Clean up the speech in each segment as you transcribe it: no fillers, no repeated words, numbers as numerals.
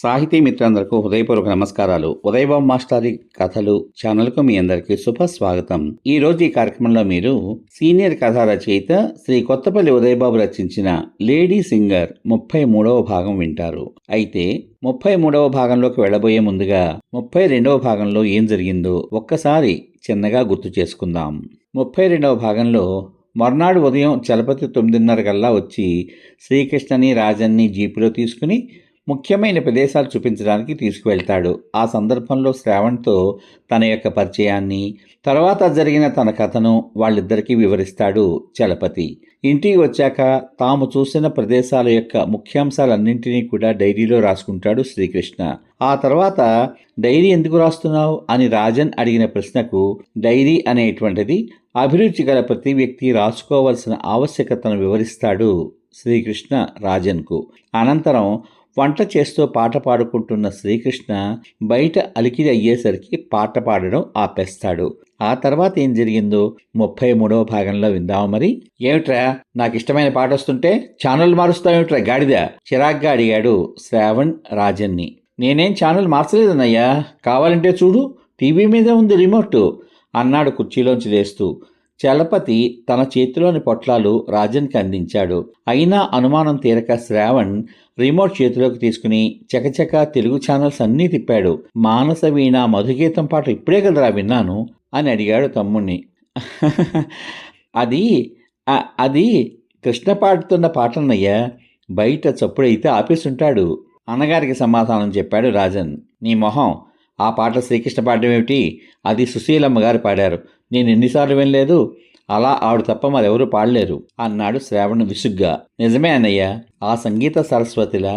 సాహితీ మిత్రులందరికీ హృదయపూర్వక నమస్కారాలు. ఉదయబాబు మాస్టారి కథలు ఛానల్కు మీ అందరికీ శుభస్వాగతం. ఈ రోజు ఈ కార్యక్రమంలో మీరు సీనియర్ కథా రచయిత శ్రీ కొత్తపల్లి ఉదయబాబు రచించిన లేడీ సింగర్ 33వ భాగం వింటారు. అయితే 33వ భాగంలోకి వెళ్లబోయే ముందుగా 32వ భాగంలో ఏం జరిగిందో ఒక్కసారి చిన్నగా గుర్తు చేసుకుందాం. 32వ భాగంలో మర్నాడు ఉదయం చలపతి 9:30 కల్లా వచ్చి శ్రీకృష్ణని రాజన్ని జీపులో తీసుకుని ముఖ్యమైన ప్రదేశాలు చూపించడానికి తీసుకువెళ్తాడు. ఆ సందర్భంలో శ్రావణ్తో తన యొక్క పరిచయాన్ని, తర్వాత జరిగిన తన కథను వాళ్ళిద్దరికీ వివరిస్తాడు చలపతి. ఇంటికి వచ్చాక తాము చూసిన ప్రదేశాల యొక్క ముఖ్యాంశాలన్నింటినీ కూడా డైరీలో రాసుకుంటాడు శ్రీకృష్ణ. ఆ తర్వాత డైరీ ఎందుకు రాస్తున్నావు అని రాజన్ అడిగిన ప్రశ్నకు డైరీ అనేటువంటిది అభిరుచి గల ప్రతి వ్యక్తి రాసుకోవలసిన ఆవశ్యకతను వివరిస్తాడు శ్రీకృష్ణ రాజన్కు. అనంతరం వంట చేస్తూ పాట పాడుకుంటున్న శ్రీకృష్ణ బయట అలికిడి అయ్యేసరికి పాట పాడడం ఆపేస్తాడు. ఆ తర్వాత ఏం జరిగిందో 33వ భాగంలో విందాము మరి. ఏమిట్రా, నాకు ఇష్టమైన పాట వస్తుంటే ఛానల్ మారుస్తావేమిట్రా గాడిద, చిరాగ్గా అడిగాడు శ్రావణ్ రాజన్ని. నేనేం ఛానల్ మార్చలేదన్నయ్యా, కావాలంటే చూడు, టీవీ మీదే ఉంది రిమోట్ అన్నాడు కుర్చీలోంచి లేస్తూ. చలపతి తన చేతిలోని పొట్లాలు రాజన్కి అందించాడు. అయినా అనుమానం తీరక శ్రావణ్ రిమోట్ చేతిలోకి తీసుకుని చకచక తెలుగు ఛానల్స్ అన్నీ తిప్పాడు. మానస వీణ మధుగీతం పాట ఇప్పుడే కదరా విన్నాను అని అడిగాడు తమ్ముణ్ణి. అది అది కృష్ణ పాడుతున్న పాటన్నయ్యా, బయట చప్పుడైతే ఆపేసుంటాడు అన్నగారికి సమాధానం చెప్పాడు రాజన్. నీ మొహం, ఆ పాట శ్రీకృష్ణ పాడడం ఏమిటి? అది సుశీలమ్మ గారు పాడారు. నేను ఎన్నిసార్లు వినలేదు, అలా ఆవిడ తప్ప మరెవరూ పాడలేరు అన్నాడు శ్రావణ్ విసుగ్గా. నిజమే అన్నయ్య, ఆ సంగీత సరస్వతిలా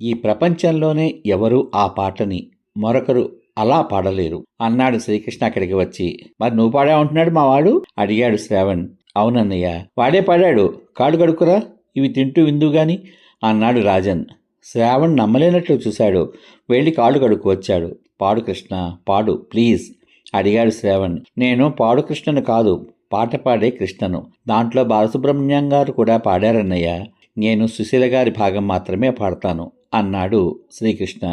ఈ ప్రపంచంలోనే ఎవరూ ఆ పాటని మరొకరు అలా పాడలేరు అన్నాడు శ్రీకృష్ణ అక్కడికి వచ్చి. మరి నువ్వు పాడావంటున్నాడు మా వాడు అడిగాడు శ్రావణ్. అవునన్నయ్య, వాడే పాడాడు, కాడు కడుక్కురా, ఇవి తింటూ విందు గాని అన్నాడు రాజన్. శ్రావణ్ నమ్మలేనట్లు చూశాడు. వెళ్ళి కాళ్ళు కడుక్కు వచ్చాడు. పాడు కృష్ణ, పాడు ప్లీజ్ అడిగాడు శ్రావణ్. నేను పాడు కృష్ణను కాదు, పాట పాడే కృష్ణను. దాంట్లో బాలసుబ్రహ్మణ్యం గారు కూడా పాడారన్నయ్య. నేను సుశీల గారి భాగం మాత్రమే పాడతాను అన్నాడు శ్రీకృష్ణ.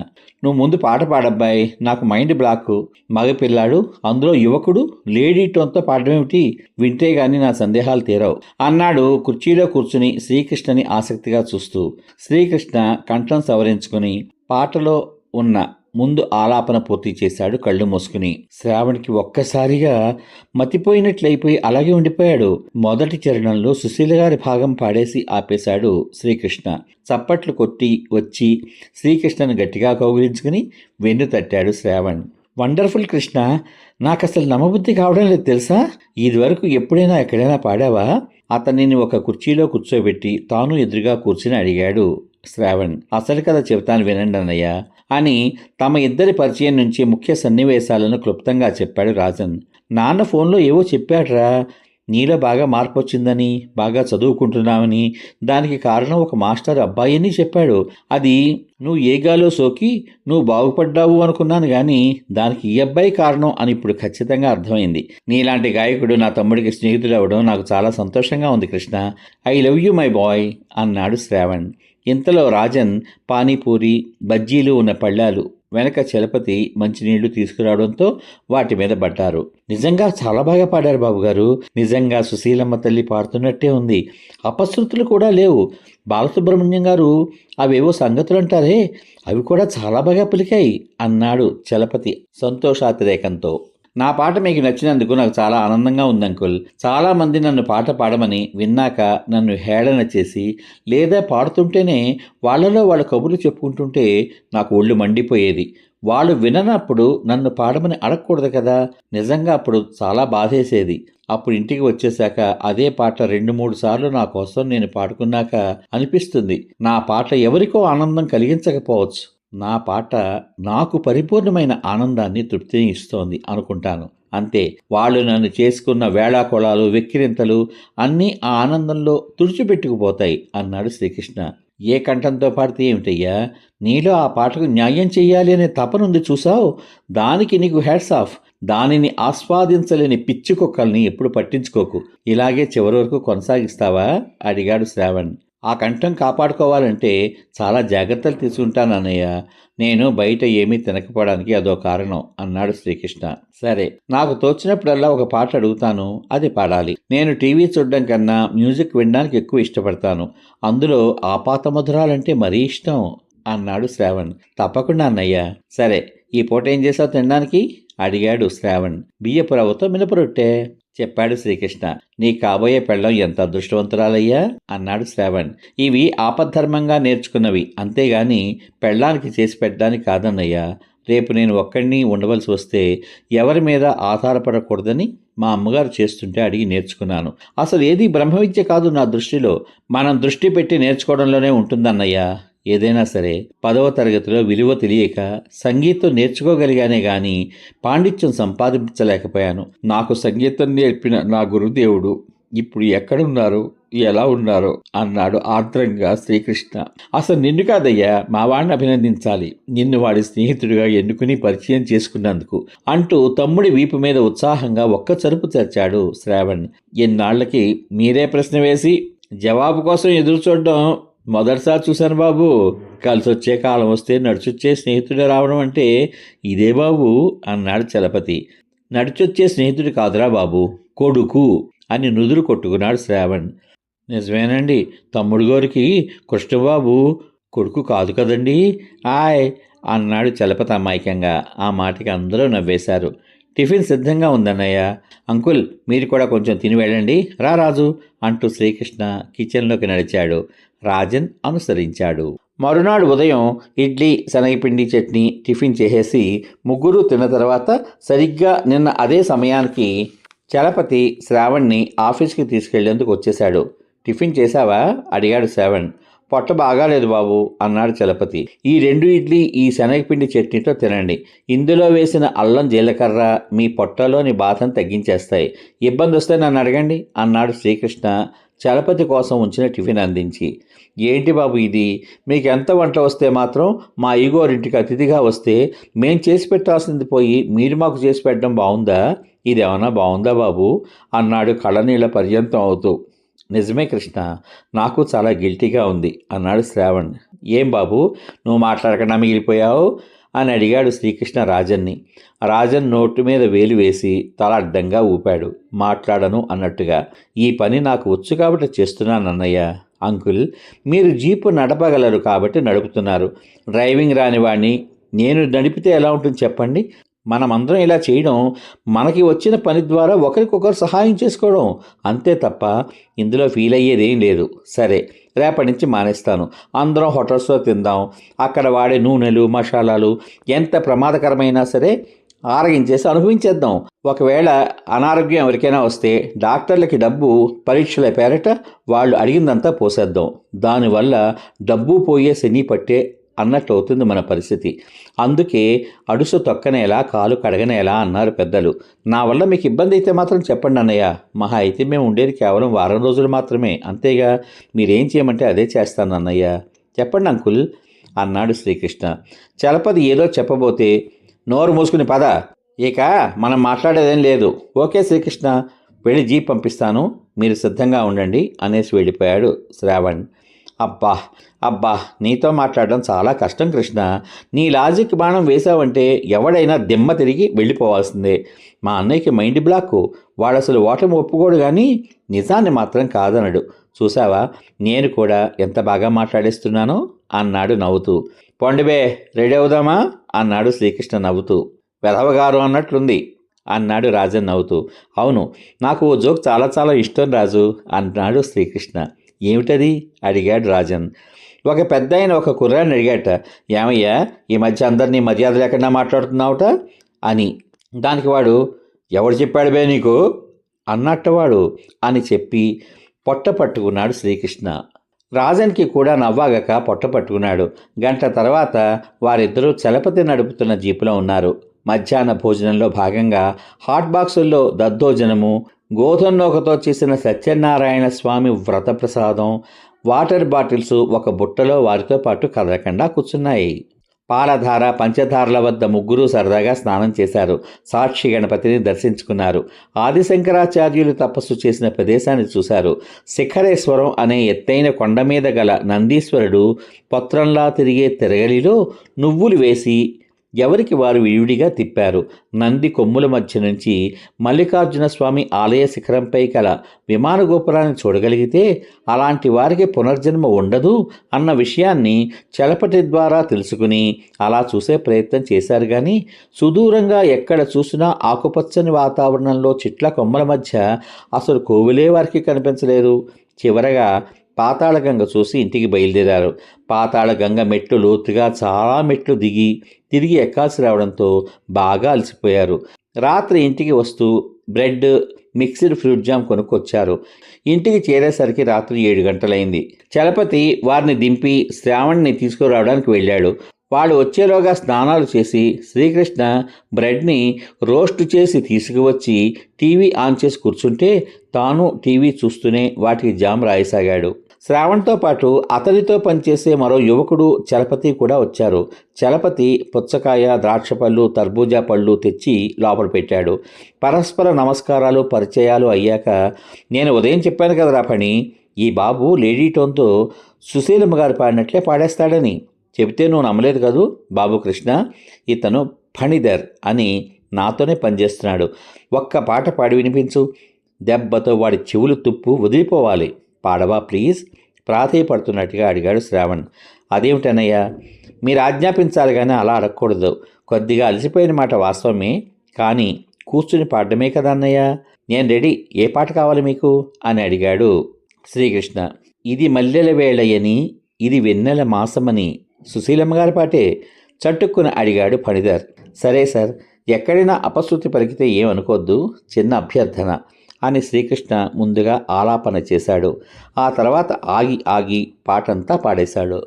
నువ్వు ముందు పాట పాడబ్బాయి, నాకు మైండ్ బ్లాక్. మగపిల్లాడు, అందులో యువకుడు లేడీ టోన్తో పాడమేమిటి? వింటే గాని నా సందేహాలు తీరవు అన్నాడు కుర్చీలో కూర్చుని శ్రీకృష్ణని ఆసక్తిగా చూస్తూ. శ్రీకృష్ణ కంఠం సవరించుకుని పాటలో ఉన్న ముందు ఆలాపన పూర్తి చేశాడు కళ్ళు మూసుకుని. శ్రావణ్కి ఒక్కసారిగా మతిపోయినట్లయిపోయి అలాగే ఉండిపోయాడు. మొదటి చరణంలో సుశీల గారి భాగం పాడేసి ఆపేశాడు శ్రీకృష్ణ. చప్పట్లు కొట్టి వచ్చి శ్రీకృష్ణను గట్టిగా కౌగిలించుకుని వెన్ను తట్టాడు శ్రావణ్. వండర్ఫుల్ కృష్ణ, నాకు అసలు నమ్మబుద్ధి కావడం లేదు తెలుసా. ఇదివరకు ఎప్పుడైనా ఎక్కడైనా పాడావా? అతనిని ఒక కుర్చీలో కూర్చోబెట్టి తాను ఎదురుగా కూర్చుని అడిగాడు శ్రావణ్. అసలు కథ చెబుతాను వినండి అన్నయ్య అని తమ ఇద్దరి పరిచయం నుంచి ముఖ్య సన్నివేశాలను క్లుప్తంగా చెప్పాడు రాజన్. నాన్న ఫోన్లో ఏవో చెప్పాడ్రా, నీలో బాగా మార్పు వచ్చిందని, బాగా చదువుకుంటున్నావని, దానికి కారణం ఒక మాస్టర్ అబ్బాయి అని చెప్పాడు. అది నువ్వు ఏ గాలో సోకి నువ్వు బాగుపడ్డావు అనుకున్నాను కానీ దానికి ఈ అబ్బాయి కారణం అని ఇప్పుడు ఖచ్చితంగా అర్థమైంది. నీలాంటి గాయకుడు నా తమ్ముడికి స్నేహితుడు అవ్వడం నాకు చాలా సంతోషంగా ఉంది Krishna. I love you my boy అన్నాడు శ్రావణ్. ఇంతలో రాజన్ పానీపూరి బజ్జీలు ఉన్న పళ్ళాలు వెనక చలపతి మంచినీళ్లు తీసుకురావడంతో వాటి మీద పడ్డారు. నిజంగా చాలా బాగా పాడారు బాబుగారు, నిజంగా సుశీలమ్మ తల్లి పాడుతున్నట్టే ఉంది, అపశృతులు కూడా లేవు. బాలసుబ్రహ్మణ్యం గారు అవేవో సంగతులు అంటారే, అవి కూడా చాలా బాగా పలికాయి అన్నాడు చలపతి సంతోషాతిరేకంతో. నా పాట మీకు నచ్చినందుకు నాకు చాలా ఆనందంగా ఉంది అంకుల్. చాలామంది నన్ను పాట పాడమని విన్నాక నన్ను హేళన చేసి, లేదా పాడుతుంటేనే వాళ్ళలో వాళ్ళ కబుర్లు చెప్పుకుంటుంటే నాకు ఒళ్ళు మండిపోయేది. వాళ్ళు విననప్పుడు నన్ను పాడమని అడగకూడదు కదా. నిజంగా అప్పుడు చాలా బాధేసేది. అప్పుడు ఇంటికి వచ్చేశాక అదే పాట 2-3 సార్లు నా కోసం నేను పాడుకున్నాక అనిపిస్తుంది, నా పాట ఎవరికో ఆనందం కలిగించకపోవచ్చు, నా పాట నాకు పరిపూర్ణమైన ఆనందాన్ని తృప్తిని ఇస్తోంది అనుకుంటాను. అంతే, వాళ్ళు నన్ను చేసుకున్న వేళాకొళాలు వెక్కిరింతలు అన్నీ ఆ ఆనందంలో తుడిచిపెట్టుకుపోతాయి అన్నాడు శ్రీకృష్ణ. ఏ కంఠంతో పాడితే ఏమిటయ్యా, నీలో ఆ పాటకు న్యాయం చెయ్యాలి అనే తపనుంది చూసావు, దానికి నీకు హ్యాట్స్ ఆఫ్. దానిని ఆస్వాదించలేని పిచ్చి కుక్కల్ని ఎప్పుడు పట్టించుకోకు. ఇలాగే చివరి వరకు కొనసాగిస్తావా అడిగాడు శ్రావణ్. ఆ కంఠం కాపాడుకోవాలంటే చాలా జాగ్రత్తలు తీసుకుంటాను అన్నయ్య. నేను బయట ఏమీ తినకపోవడానికి అదో కారణం అన్నాడు శ్రీకృష్ణ. సరే, నాకు తోచినప్పుడల్లా ఒక పాట అడుగుతాను, అది పాడాలి. నేను టీవీ చూడడం కన్నా మ్యూజిక్ వినడానికి ఎక్కువ ఇష్టపడతాను. అందులో ఆపాతమధురాలంటే మరీ ఇష్టం అన్నాడు శ్రావణ్. తప్పకుండా అన్నయ్య. సరే, ఈ పూట ఏం చేసావు తినడానికి అడిగాడు శ్రావణ్. బియ్యపు రవ్వతో మినపరొట్టె చెప్పాడు శ్రీకృష్ణ. నీ కాబోయే పెళ్ళం ఎంత అదృష్టవంతురాలయ్యా అన్నాడు శ్రావణ్. ఇవి ఆపద్ధర్మంగా నేర్చుకున్నవి, అంతేగాని పెళ్ళానికి చేసి పెట్టడానికి కాదన్నయ్యా. రేపు నేను ఒక్కడిని ఉండవలసి వస్తే ఎవరి మీద ఆధారపడకూడదని మా అమ్మగారు చేస్తుంటే అడిగి నేర్చుకున్నాను. అసలు ఏది బ్రహ్మ విద్య కాదు నా దృష్టిలో. మనం దృష్టి పెట్టి నేర్చుకోవడంలోనే ఉంటుందన్నయ్యా. ఏదైనా సరే 10వ తరగతిలో విలువ తెలియక సంగీతం నేర్చుకోగలిగానే గాని పాండిత్యం సంపాదించలేకపోయాను. నాకు సంగీతం నేర్పిన నా గురుదేవుడు ఇప్పుడు ఎక్కడున్నారు, ఎలా ఉన్నారు అన్నాడు ఆర్ద్రంగా శ్రీకృష్ణ. అసలు నిన్ను కాదయ్యా, మా వాడిని అభినందించాలి. నిన్ను వాడి స్నేహితుడిగా ఎన్నుకుని పరిచయం చేసుకున్నందుకు అంటూ తమ్ముడి వీపు మీద ఉత్సాహంగా ఒక్క చరుపు తెచ్చాడు శ్రావణ్. ఎన్నాళ్లకి మీరే ప్రశ్న వేసి జవాబు కోసం ఎదురు చూడడం మొదటిసారి చూశాను బాబు. కలిసొచ్చే కాలం వస్తే నడిచొచ్చే స్నేహితుడు రావడం అంటే ఇదే బాబు అన్నాడు చలపతి. నడిచొచ్చే స్నేహితుడు కాదురా బాబు, కొడుకు అని నుదురు కొట్టుకున్నాడు శ్రావణ్. నిజమేనండి, తమ్ముడు గారికి కృష్ణబాబు కొడుకు కాదు కదండి ఆయ్ అన్నాడు చలపతి అమాయకంగా. ఆ మాటకి అందరూ నవ్వేశారు. టిఫిన్ సిద్ధంగా ఉందన్నయ్య. అంకుల్, మీరు కూడా కొంచెం తిని వెళ్ళండి. రా రాజు అంటూ శ్రీకృష్ణ కిచెన్లోకి నడిచాడు. రాజన్ అనుసరించాడు. మరునాడు ఉదయం ఇడ్లీ, శనగపిండి చట్నీ టిఫిన్ చేసేసి ముగ్గురు తిన్న తర్వాత సరిగ్గా నిన్న అదే సమయానికి చలపతి శ్రావణ్ని ఆఫీస్కి తీసుకెళ్లేందుకు వచ్చేశాడు. టిఫిన్ చేశావా అడిగాడు శ్రావణ్. పొట్ట బాగాలేదు బాబు అన్నాడు చలపతి. ఈ 2 ఇడ్లీ ఈ శనగపిండి చట్నీతో తినండి. ఇందులో వేసిన అల్లం జీలకర్ర మీ పొట్టలోని బాధను తగ్గించేస్తాయి. ఇబ్బంది వస్తే నన్ను అడగండి అన్నాడు శ్రీకృష్ణ చలపతి కోసం ఉంచిన టిఫిన్ అందించి. ఏంటి బాబు ఇది, మీకు ఎంత వంట వస్తే మాత్రం మా ఈగోరింటికి అతిథిగా వస్తే మేం చేసి పెట్టాల్సింది పోయి మీరు మాకు చేసి పెట్టడం బాగుందా? ఇదేమన్నా బాగుందా బాబు అన్నాడు కళ్ళనీళ్ళ పర్యంతం అవుతూ. నిజమే కృష్ణ, నాకు చాలా గిల్టీగా ఉంది అన్నాడు శ్రావణ్. ఏం బాబు నువ్వు మాట్లాడకుండా మిగిలిపోయావు అని అడిగాడు శ్రీకృష్ణ రాజన్ని. రాజన్ నోటు మీద వేలు వేసి తల అడ్డంగా ఊపాడు, మాట్లాడను అన్నట్టుగా. ఈ పని నాకు వచ్చు కాబట్టి చేస్తున్నాను అన్నయ్య. అంకుల్, మీరు జీపు నడపగలరు కాబట్టి నడుపుతున్నారు. డ్రైవింగ్ రాని వాడిని నేను నడిపితే ఎలా ఉంటుంది చెప్పండి? మనమందరం ఇలా చేయడం మనకి వచ్చిన పని ద్వారా ఒకరికొకరు సహాయం చేసుకోవడం అంతే తప్ప ఇందులో ఫీల్ అయ్యేదేం లేదు. సరే, రేపటి నుంచి మానేస్తాను. అందరం హోటల్స్లో తిందాం. అక్కడ వాడే నూనెలు, మసాలాలు ఎంత ప్రమాదకరమైనా సరే ఆరగించేసి అనుభవించేద్దాం. ఒకవేళ అనారోగ్యం ఎవరికైనా వస్తే డాక్టర్లకి డబ్బు, పరీక్షల పేరట వాళ్ళు అడిగిందంతా పోసేద్దాం. దానివల్ల డబ్బు పోయే శని పట్టే అన్నట్టు అవుతుంది మన పరిస్థితి. అందుకే అడుసు తొక్కనేలా కాలు కడగనేలా అన్నారు పెద్దలు. నా వల్ల మీకు ఇబ్బంది అయితే మాత్రం చెప్పండి అన్నయ్య. మహా అయితే మేము ఉండేది కేవలం వారం రోజులు మాత్రమే, అంతేగా. మీరేం చేయమంటే అదే చేస్తాను అన్నయ్య. చెప్పండి అంకుల్ అన్నాడు శ్రీకృష్ణ. చలపతి ఏదో చెప్పబోతే నోరు మూసుకుని పద, ఇక మనం మాట్లాడేదేం లేదు. ఓకే శ్రీకృష్ణ, వెళ్ళి జీప్ పంపిస్తాను, మీరు సిద్ధంగా ఉండండి అనేసి వెళ్ళిపోయాడు శ్రావణ్. అబ్బా అబ్బా, నీతో మాట్లాడడం చాలా కష్టం కృష్ణ. నీ లాజిక్ బాణం వేశావంటే ఎవడైనా దిమ్మ తిరిగి వెళ్ళిపోవాల్సిందే. మా అన్నయ్యకి మైండ్ బ్లాక్. వాడు అసలు ఓటమి ఒప్పుకోడు కానీ నిజాన్ని మాత్రం కాదనడు. చూసావా, నేను కూడా ఎంత బాగా మాట్లాడేస్తున్నానో అన్నాడు నవ్వుతూ. పొండిబే, రెడీ అవుదామా అన్నాడు శ్రీకృష్ణ నవ్వుతూ. వెధవగారు అన్నట్లుంది అన్నాడు రాజన్ నవ్వుతూ. అవును, నాకు ఓ జోక్ చాలా చాలా ఇష్టం రాజు అన్నాడు శ్రీకృష్ణ. ఏమిటది అడిగాడు రాజన్. ఒక పెద్ద ఆయన ఒక కుర్రాన్ని అడిగాట, ఏమయ్యా ఈ మధ్య అందరినీ మర్యాద లేకుండా మాట్లాడుతున్నావుట అని. దానికి వాడు, ఎవడు చెప్పాడు బే నీకు అన్నట్టవాడు అని చెప్పి పొట్ట పట్టుకున్నాడు శ్రీకృష్ణ. రాజన్కి కూడా నవ్వాగక పొట్ట పట్టుకున్నాడు. గంట తర్వాత వారిద్దరూ చలపతి నడుపుతున్న జీపులో ఉన్నారు. మధ్యాహ్న భోజనంలో భాగంగా హాట్ బాక్సుల్లో దద్దోజనము, గోధుమ నూకతో చేసిన సత్యనారాయణ స్వామి వ్రత ప్రసాదం, వాటర్ బాటిల్స్ ఒక బుట్టలో వారితో పాటు కదలకుండా కూర్చున్నాయి. పాలధార పంచధారల వద్ద ముగ్గురు సరదాగా స్నానం చేశారు. సాక్షి గణపతిని దర్శించుకున్నారు. ఆదిశంకరాచార్యులు తపస్సు చేసిన ప్రదేశాన్ని చూశారు. శిఖరేశ్వరం అనే ఎత్తైన కొండ మీద గల నందీశ్వరుడు పత్రంలా తిరిగే తిరగలిలో నువ్వులు వేసి ఎవరికి వారు విడివిడిగా తిప్పారు. నంది కొమ్ముల మధ్య నుంచి మల్లికార్జున స్వామి ఆలయ శిఖరంపై కల విమాన గోపురాన్ని చూడగలిగితే అలాంటి వారికి పునర్జన్మ ఉండదు అన్న విషయాన్ని చలపతి ద్వారా తెలుసుకుని అలా చూసే ప్రయత్నం చేశారు. కానీ సుదూరంగా ఎక్కడ చూసినా ఆకుపచ్చని వాతావరణంలో చెట్ల కొమ్మల మధ్య అసలు కోవిలే వారికి కనిపించలేదు. చివరగా పాతాళగంగ చూసి ఇంటికి బయలుదేరారు. పాతాళగంగ మెట్లు లోతుగా చాలా మెట్లు దిగి తిరిగి ఎక్కాల్సి రావడంతో బాగా అలసిపోయారు. రాత్రి ఇంటికి వస్తూ బ్రెడ్, మిక్స్డ్ ఫ్రూట్ జామ్ కొనుక్కొచ్చారు. ఇంటికి చేరేసరికి రాత్రి 7 గంటలైంది. చలపతి వారిని దింపి శ్రావణ్ని తీసుకురావడానికి వెళ్ళాడు. వాళ్ళు వచ్చేలోగా స్నానాలు చేసి శ్రీకృష్ణ బ్రెడ్ని రోస్ట్ చేసి తీసుకువచ్చి టీవీ ఆన్ చేసి కూర్చుంటే తాను టీవీ చూస్తూనే వాటికి జామ్ రాయసాగాడు. శ్రావణ్తో పాటు అతడితో పనిచేసే మరో యువకుడు చలపతి కూడా వచ్చారు. చలపతి పుచ్చకాయ, ద్రాక్ష పళ్ళు, తర్బూజా పళ్ళు తెచ్చి లోపల పెట్టాడు. పరస్పర నమస్కారాలు, పరిచయాలు అయ్యాక, నేను ఉదయం చెప్పాను కదరా పని, ఈ బాబు లేడీ టోన్తో సుశీలమ్మ గారు పాడినట్లే పాడేస్తాడని చెబితే నువ్వు నమ్మలేదు కదూ బాబు కృష్ణ, ఇతను ఫణిధర్ అని నాతోనే పనిచేస్తున్నాడు. ఒక్క పాట పాడి వినిపించు. దెబ్బతో వాడి చెవులు తుప్పు వదిలిపోవాలి. పాడవా ప్లీజ్, ప్రాధేయపడుతున్నట్టుగా అడిగాడు శ్రావణ్. అదేమిటన్నయ్యా, మీరు ఆజ్ఞాపించాలి కానీ అలా అడగకూడదు. కొద్దిగా అలసిపోయిన మాట వాస్తవమే, కానీ కూర్చుని పాడడమే కదా అన్నయ్య. నేను రెడీ, ఏ పాట కావాలి మీకు అని అడిగాడు శ్రీకృష్ణ. ఇది మల్లెల వేళయని, ఇది వెన్నెల మాసమని సుశీలమ్మ గారి పాటే చట్టుక్కుని అడిగాడు ఫణిధర్. సరే సార్, ఎక్కడైనా అపశృతి పలికితే ఏమనుకోద్దు, చిన్న అభ్యర్థన అని శ్రీకృష్ణ ముందుగా ఆలాపన చేశాడు. ఆ తర్వాత ఆగి ఆగి పాటంతా పాడేశాడు.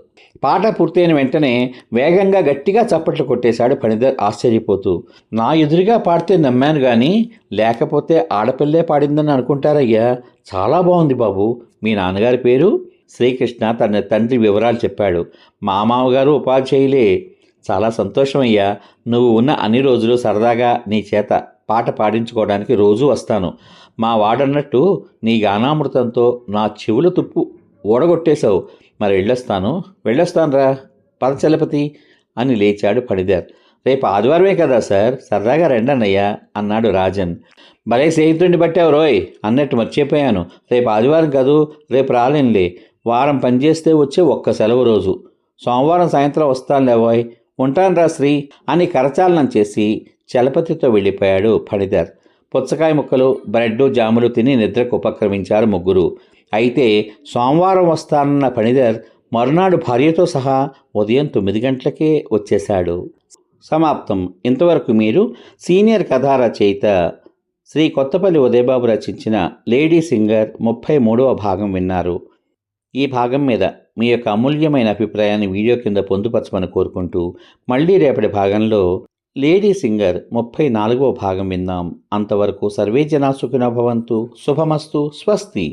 పాట పూర్తయిన వెంటనే వేగంగా గట్టిగా చప్పట్లు కొట్టేశాడు ఫణిధర్ ఆశ్చర్యపోతూ. నా ఎదురుగా పాడితే నమ్మాను కానీ లేకపోతే ఆడపిల్లే పాడిందని అనుకుంటారయ్యా. చాలా బాగుంది బాబు. మీ నాన్నగారి పేరు? శ్రీకృష్ణ తన తండ్రి వివరాలు చెప్పాడు. మా మామగారు ఉపాధ్యాయులే. చాలా సంతోషం అయ్యా. నువ్వు ఉన్న అన్ని రోజులు సరదాగా నీ చేత పాట పాడించుకోవడానికి రోజూ వస్తాను. మా వాడన్నట్టు నీ గానామృతంతో నా చెవుల తుప్పు ఓడగొట్టేశావు. మరి వెళ్ళొస్తానురా పద చలపతి అని లేచాడు ఫణిధర్. రేపు ఆదివారమే కదా సార్, సరదాగా రండన్నయ్యా అన్నాడు రాజన్. భలే స్నేహితుడిని బట్టావు రోయ్, అన్నట్టు మర్చిపోయాను. రేపు ఆదివారం కాదు, రేపు రాలేనులే. వారం పనిచేస్తే వచ్చే ఒక్క సెలవు రోజు. సోమవారం సాయంత్రం వస్తానులేవోయ్. ఉంటానురా శ్రీ అని కరచాలనం చేసి చలపతితో వెళ్ళిపోయాడు ఫణిధర్. పుచ్చకాయ ముక్కలు, బ్రెడ్డు, జాములు తిని నిద్రకు ఉపక్రమించారు ముగ్గురు. అయితే సోమవారం వస్తానన్న ఫణిధర్ మరునాడు భార్యతో సహా ఉదయం 9 గంటలకే వచ్చేశాడు. సమాప్తం. ఇంతవరకు మీరు సీనియర్ కథా రచయిత శ్రీ కొత్తపల్లి ఉదయబాబు రచించిన లేడీ సింగర్ 33వ భాగం విన్నారు. ఈ భాగం మీద మీ యొక్క అమూల్యమైన అభిప్రాయాన్ని వీడియో కింద పొందుపరచమని కోరుకుంటూ మళ్ళీ రేపటి భాగంలో లేడీ సింగర్ 34వ భాగం విందాం. అంతవరకు సర్వే జనా సుఖినో భవంతు. శుభమస్తు. స్వస్తి.